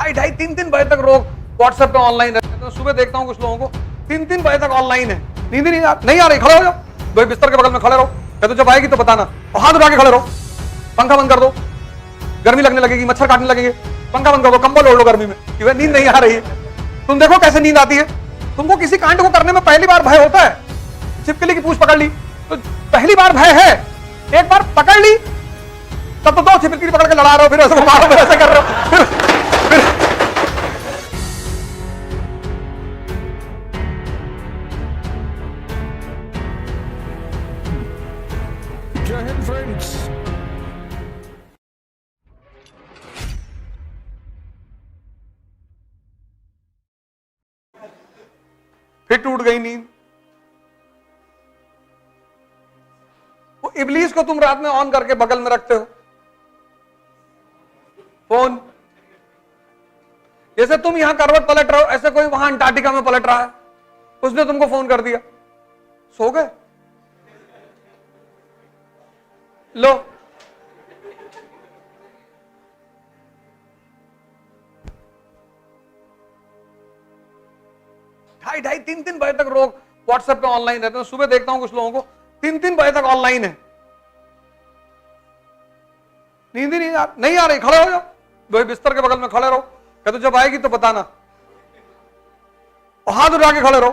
ढाई ढाई 3-3 बजे तक लोग व्हाट्सएप पे ऑनलाइन रहते हैं। तो सुबह देखता हूँ कुछ लोगों को 3-3 बजे तक ऑनलाइन है, नींद नहीं आ रही, खड़े हो जाओ, भाई बिस्तर के बगल में खड़े रहो, कहते जब आएगी तो बताना, और हाथ उठा के खड़े रहो, पंखा बंद कर दो, गर्मी लगने लगेगी, मच्छर काटने लगेंगे, पंखा बंद कर दो, कंबल ओढ़ लो गर्मी में, कि भाई नींद नहीं आ रही है। तुम देखो कैसे नींद आती है। तुमको किसी कांड को करने में पहली बार भय होता है, छिपकली की पूंछ पकड़ ली तो पहली बार भय है, एक बार पकड़ ली तब तो दो छिपकली पकड़ के लड़ा रहे हो, फिर ऐसे मारो, फिर ऐसे कर रहे हो, फिर जय हिंद फ्रेंड्स। फिर टूट गई नींद। वो इब्लीस को तुम रात में ऑन करके बगल में रखते हो, फोन, जैसे तुम यहां करवट पलट रहे हो ऐसे कोई वहां अंटार्कटिका में पलट रहा है, उसने तुमको फोन कर दिया, सो गए, लो ढाई ढाई 3-3 बजे तक लोग व्हाट्सएप पे ऑनलाइन रहते हैं। सुबह देखता हूं कुछ लोगों को 3-3 बजे तक ऑनलाइन है, नींद ही नहीं आ रही, खड़े हो जाओ, भाई बिस्तर के बगल में खड़े रहो, कहते जब आएगी तो बताना, और हाथ उठा के खड़े रहो,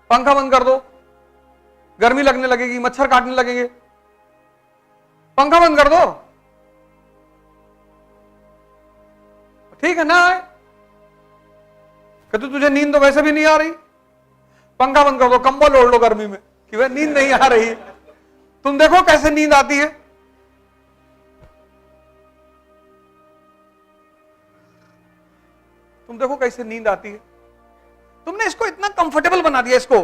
पंखा बंद कर दो, गर्मी लगने लगेगी, मच्छर काटने लगेंगे, पंखा बंद कर दो, ठीक है ना आए, कहते तुझे नींद तो वैसे भी नहीं आ रही, पंखा बंद कर दो, कंबल ओढ़ लो गर्मी में, कि वह नींद नहीं आ रही। तुम देखो कैसे नींद आती है। तुम देखो कैसे नींद आती है। तुमने इसको इतना कंफर्टेबल बना दिया, इसको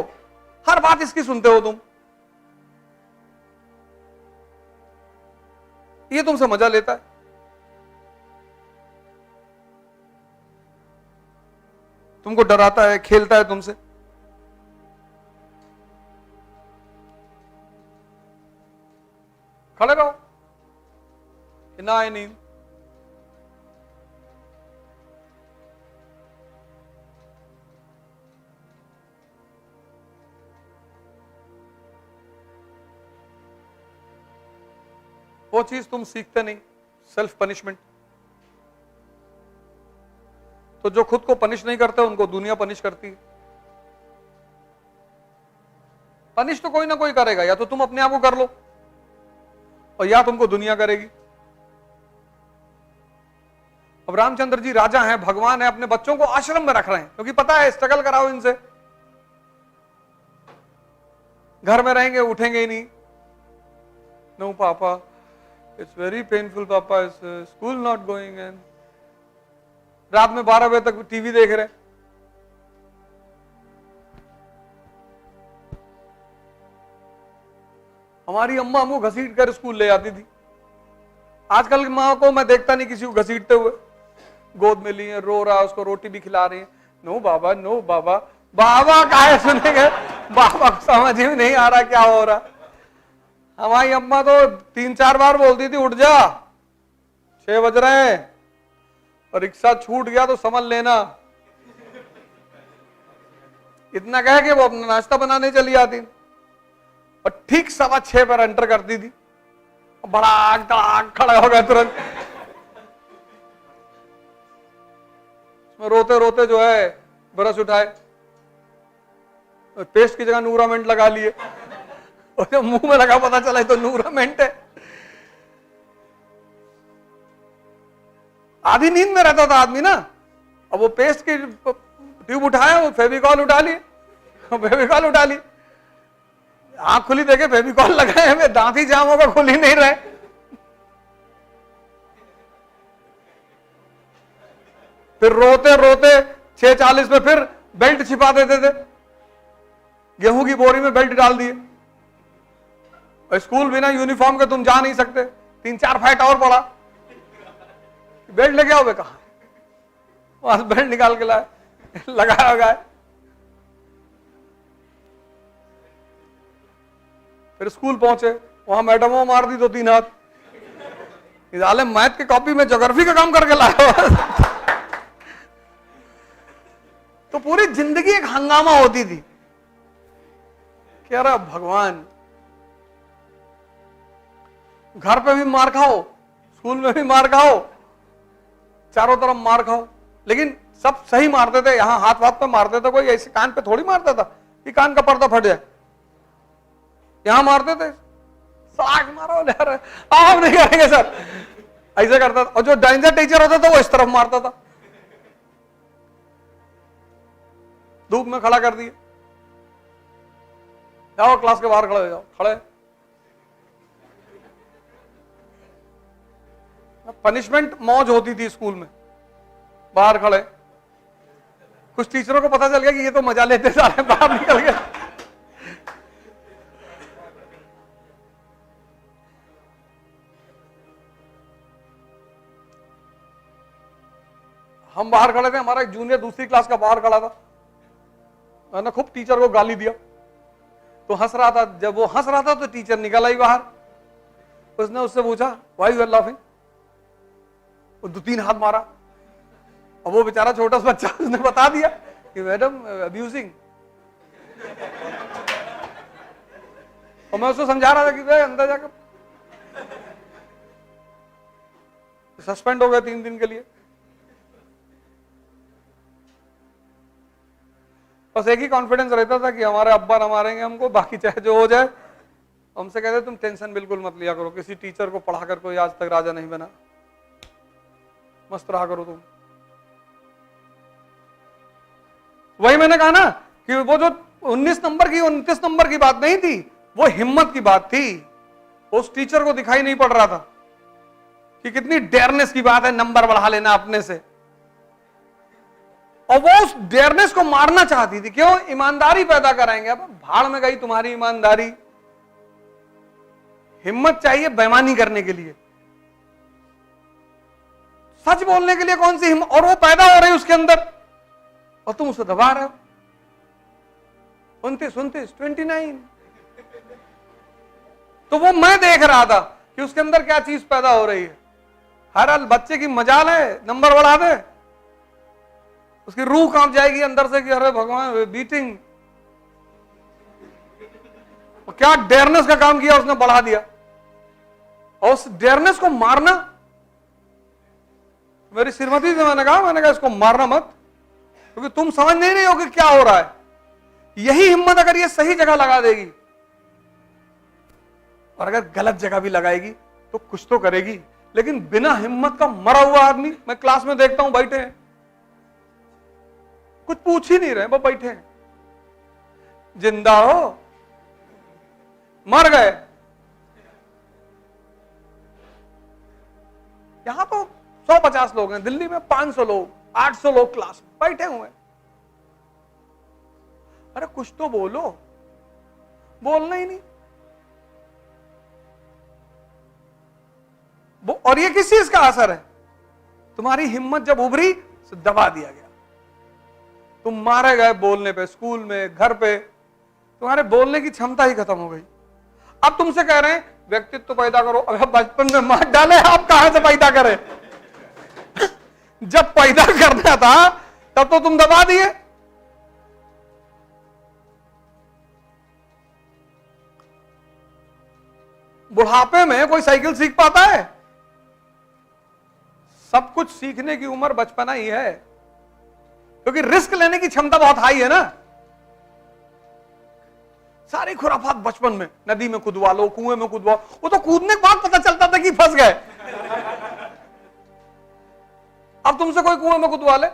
हर बात इसकी सुनते हो तुम, ये तुमसे मजा लेता है। तुमको डराता है, खेलता है तुमसे। खड़े रहो, ना आए नींद। वो चीज तुम सीखते नहीं, सेल्फ पनिशमेंट। तो जो खुद को पनिश नहीं करते उनको दुनिया पनिश करती है। पनिश तो कोई ना कोई करेगा, या तो तुम अपने आप को कर लो और या तुमको दुनिया करेगी। अब रामचंद्र जी राजा हैं, भगवान है, अपने बच्चों को आश्रम में रख रहे हैं क्योंकि पता है स्ट्रगल कराओ इनसे, घर में रहेंगे उठेंगे ही नहीं। नो पापा, इट्स वेरी पेनफुल पापा, स्कूल नॉट गोइंग, एंड रात में 12 बजे तक टीवी देख रहे। हमारी अम्मा हमको घसीट कर स्कूल ले जाती थी। आजकल की माँ को मैं देखता नहीं किसी को घसीटते हुए, गोद में लिए, रो रहा, उसको रोटी भी खिला रही है। नो बाबा, नो बाबा, बाबा काहे सुनेंगे, बाबा को समझ ही नहीं आ रहा क्या हो रहा। हमारी अम्मा तो 3-4 बार बोलती थी उठ जा, 6 बज रहे हैं, और रिक्शा छूट गया तो समझ लेना। इतना कह के वो अपना नाश्ता बनाने चली जाती और ठीक 6:15 पर एंटर करती थी। बड़ा खड़ा हो गया तुरंत, रोते रोते जो है ब्रश उठाए, पेस्ट की जगह नूरामेंट लगा लिए, और जब मुंह में लगा पता चला तो नूरामेंट है। आधी नींद में रहता था आदमी ना। अब वो पेस्ट की ट्यूब उठाया, वो फेविकॉल उठा ली, फेविकॉल उठा ली, आंख खुली देखे फेविकॉल लगाए हुए, दांत ही जाम होगा, खुल ही नहीं रहे। फिर रोते रोते 6:40 में फिर बेल्ट छिपा देते थे, गेहूं की बोरी में बेल्ट डाल दिए। और स्कूल बिना यूनिफॉर्म के तुम जा नहीं सकते, 3-4 फाइट और पड़ा, बेल्ट लेके आओ, कहा वहां बेल्ट निकाल के लाए, लगाया होगा। फिर स्कूल पहुंचे, वहां मैडमों मार दी 2-3 हाथ, साले मैथ की कॉपी में ज्योग्राफी का काम करके लाया हो। तो पूरी जिंदगी एक हंगामा होती थी। कह रहा भगवान, घर पे भी मार खाओ, स्कूल में भी मार खाओ, चारों तरफ मार खाओ, लेकिन सब सही मारते थे। यहां हाथ वाथ पे मारते थे, कोई ऐसे कान पे थोड़ी मारता था कि कान का पर्दा फट जाए। यहां मारते थे, साग मारो ले रहे, हम नहीं करेंगे सर, ऐसे करता था। और जो डेंजर टीचर होता था वो इस तरफ मारता था, धूप में खड़ा कर दिए, जाओ क्लास के बाहर खड़े हो जाओ। खड़े, पनिशमेंट मौज होती थी स्कूल में, बाहर खड़े। कुछ टीचरों को पता चल गया कि ये तो मजा लेते सारे, बाहर निकल गए। हम बाहर खड़े थे, हमारा एक जूनियर दूसरी क्लास का बाहर खड़ा था, मैंने खूब टीचर को गाली दिया, तो हंस रहा था। जब वो हंस रहा था तो टीचर निकल आई बाहर, उसने उससे पूछा व्हाई यू आर लाफिंग, वो 2-3 हाथ मारा। और वो बेचारा छोटा सा बच्चा, उसने बता दिया कि मैडम अब्यूजिंग। और मैं उसको समझा रहा था कि भाई अंदर जाकर, सस्पेंड हो गया 3 दिन के लिए। बस एक ही कॉन्फिडेंस रहता था कि हमारे अब्बा न मारेंगे हमको, बाकी चाहे जो हो जाए। हमसे कहते तुम टेंशन बिल्कुल मत लिया करो, किसी टीचर को पढ़ाकर कोई आज तक राजा नहीं बना, मस्त रहा करो तुम। वही मैंने कहा ना कि वो जो 19 नंबर की 29 नंबर की बात नहीं थी, वो हिम्मत की बात थी। उस टीचर को दिखाई नहीं पड़ रहा था कि कितनी डेयरनेस की बात है नंबर बढ़ा लेना अपने से, और वो उस डेयरनेस को मारना चाहती थी। क्यों? ईमानदारी पैदा कराएंगे। अब भाड़ में गई तुम्हारी ईमानदारी। हिम्मत चाहिए बेईमानी करने के लिए, सच बोलने के लिए कौन सी हिम्मत, और वो पैदा हो रही उसके अंदर, और तुम उसे दबा रहे हो। 29 तो वो मैं देख रहा था कि उसके अंदर क्या चीज पैदा हो रही है। हर बच्चे की मजाल है नंबर बढ़ा दे, उसकी रूह कांप जाएगी अंदर से कि अरे भगवान बीटिंग, क्या डेयरनेस का काम किया उसने, बढ़ा दिया। और उस डेयरनेस को मारना, मेरी श्रीमती से मैंने कहा इसको मारना मत, क्योंकि तुम समझ नहीं रहे हो कि क्या हो रहा है। यही हिम्मत अगर ये सही जगह लगा देगी, और अगर गलत जगह भी लगाएगी तो कुछ तो करेगी, लेकिन बिना हिम्मत का मरा हुआ आदमी मैं क्लास में देखता हूं, बैठे हैं, कुछ पूछ ही नहीं रहे, वो बैठे हैं। जिंदा हो, मर गए। यहां तो 150 लोग हैं, दिल्ली में 500 लोग, 800 लोग क्लास में बैठे हुए हैं। अरे कुछ तो बोलो, बोलना ही नहीं। और ये किस चीज का असर है? तुम्हारी हिम्मत जब उभरी तो दबा दिया गया, तुम मारे गए बोलने पे, स्कूल में, घर पे, तुम्हारे बोलने की क्षमता ही खत्म हो गई। अब तुमसे कह रहे हैं व्यक्तित्व पैदा करो। अगर बचपन में मार डाले, आप कहां से पैदा करें? जब पैदा करना था तब तो तुम दबा दिए। बुढ़ापे में कोई साइकिल सीख पाता है? सब कुछ सीखने की उम्र बचपना ही है, क्योंकि रिस्क लेने की क्षमता बहुत हाई है ना। सारी खुराफात बचपन में, नदी में कूदवा लो, कुएं में कूदवा, वो तो कूदने के बाद पता चलता था कि फंस गए। अब तुमसे कोई कुएं में कूदवा ले।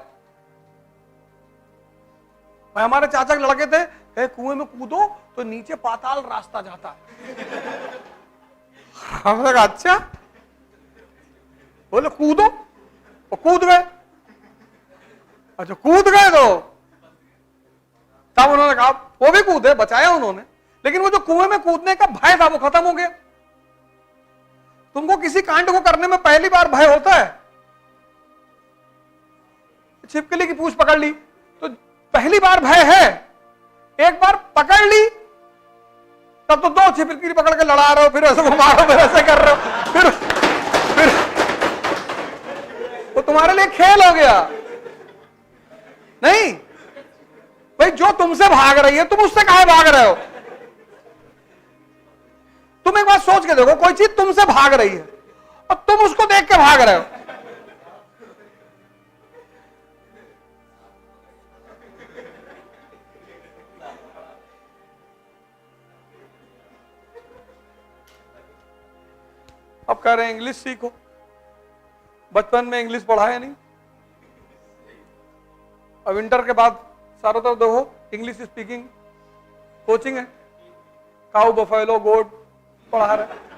हमारे चाचा के लड़के थे, कुएं में कूदो तो नीचे पाताल रास्ता जाता है। हमने कहा अच्छा, बोले कूदो, वो कूद गए। अच्छा कूद गए तो तब उन्होंने कहा, वो भी कूदे, बचाया उन्होंने, लेकिन वो जो कुएं में कूदने का भय था वो खत्म हो गया। तुमको किसी कांड को करने में पहली बार भय होता है। छिपकली की पूंछ पकड़ ली तो पहली बार भय है, एक बार पकड़ ली तब तो 2 छिपकली पकड़ के लड़ा रहे हो, फिर ऐसे मारो, फिर ऐसे कर रहे हो, फिर तुम्हारे लिए खेल हो गया। नहीं भाई, जो तुमसे भाग रही है तुम उससे काहे भाग रहे हो? तुम एक बात सोच के देखो, कोई चीज तुमसे भाग रही है और तुम उसको देख के भाग रहे हो। अब कह रहे हैं इंग्लिश सीखो, बचपन में इंग्लिश पढ़ाया नहीं, अब इंटर के बाद सारों तरफ देखो इंग्लिश स्पीकिंग कोचिंग है, काऊ बफेलो गोट पढ़ा रहे।